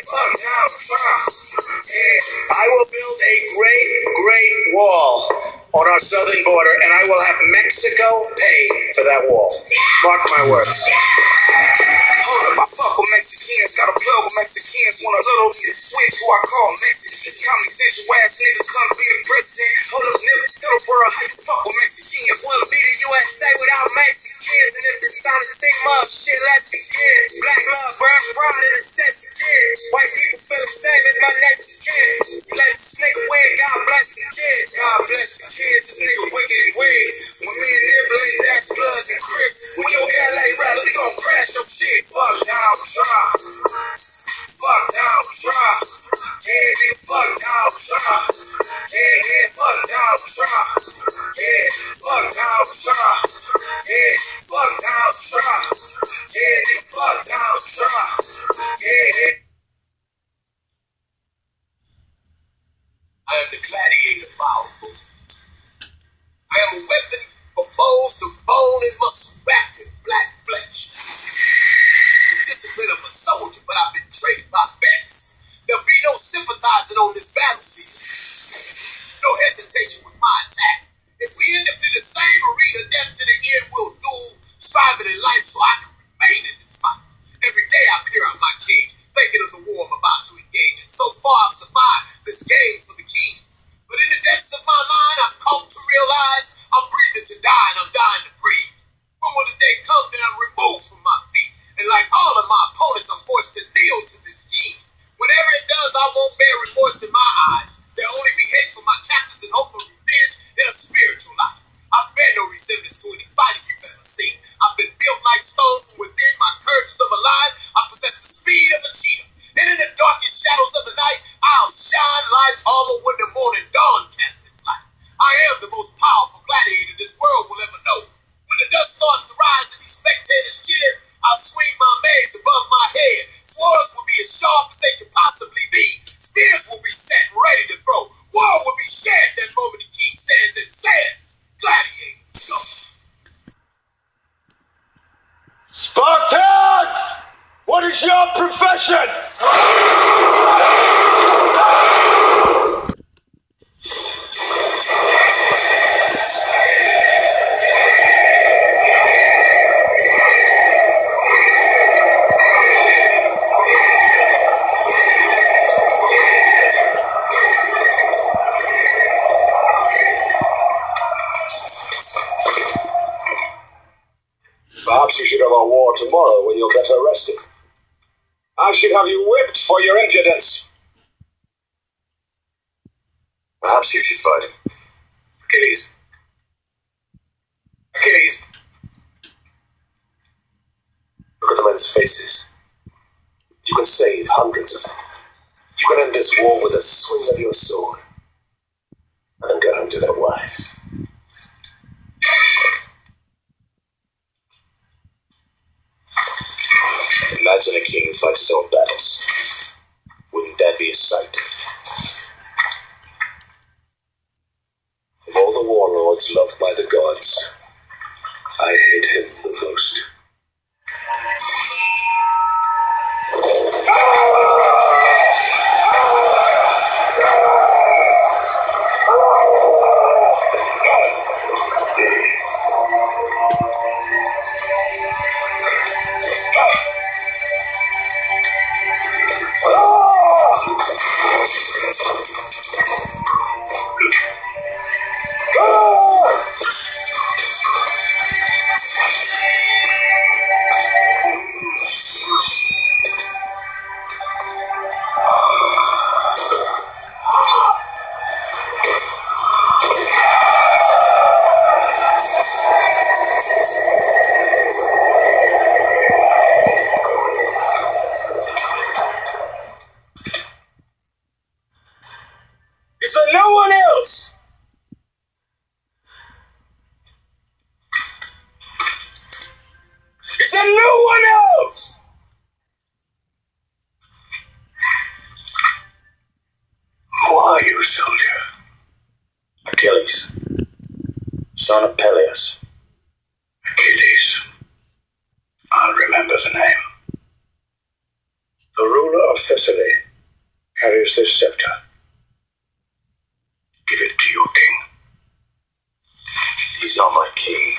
fuck down, Trump. Yeah. I will build a great wall on our southern border, and I will have Mexico pay for that wall. Mark my words. Hold up, I fuck with Mexicans, got a plug with Mexicans, want a little me to switch who I call Mexican. Common sense, you ass nigga come be the president. Hold up, nigga, tell the world how you fuck with Mexicans. Wanna be the USA without Mexicans, and if it's time to team up, shit, let's begin. Black love, burn pride, and necessity. White people feel the same as my next kid. Let this nigga win, God bless the kids. God bless the kids, this nigga wicked and weird. When me and Niblin, that's Bloods and Crips. When your LA rally, we gon' crash your shit. Fuck down, Trump. Fuck down, Trump. Yeah, nigga, fuck down, Trump. Yeah, fuck down, Trump. Yeah, fuck down, Trump. Yeah, fuck down, Trump. Yeah, nigga, fuck down, Trump. Yeah. I am the gladiator powerful. I am a weapon for bones to bone and muscle wrapped in black flesh. The discipline of a soldier, but I've been trained by vets. There'll be no sympathizing on this battlefield. No hesitation with my attack. If we end up in the same arena, death to the end will duel, striving in life so I can remain in this fight. Every day I peer out my cage, thinking of the war I'm about to engage in. So far I've survived this game for the kings. But in the depths of my mind, I've come to realize I'm breathing to die and I'm dying to breathe. When will the day come that I'm removed from my feet? And like all of my opponents, I'm forced to kneel to this king. Whenever it does, I won't bear remorse in my eyes. There'll only be hate for my captors and hope of revenge in a spiritual life. I bear no resemblance to any fighter you've ever seen. I've been built like stone from within. My courage is of a lion. I possess the speed of a cheetah. And in the darkest shadows of the night, I'll shine like armor when the morning dawn casts its light. I am the most powerful gladiator this world will ever know. When the dust starts to rise and these spectators cheer, I'll swing my mace above my head. Swords will be as sharp as they can possibly be. Spears will be set and ready to throw. War will be shared that moment the king stands and says, gladiator, go. Spartans! What is your profession? Perhaps you should have our war tomorrow when you're better rested. I should have you whipped for your impudence. Perhaps you should fight him. Achilles. Achilles. Look at the men's faces. You can save hundreds of them. You can end this war with a swing of your sword. And then go home to their wives. Imagine a king who fights his own battles. Wouldn't that be a sight? Of all the warlords loved by the gods, I hate him the most. Is there no one else? Is there no one else? Who are you, soldier? Achilles, son of Peleus. Achilles. I'll remember the name. The ruler of Thessaly carries this scepter. Give it to your king. He's not my king.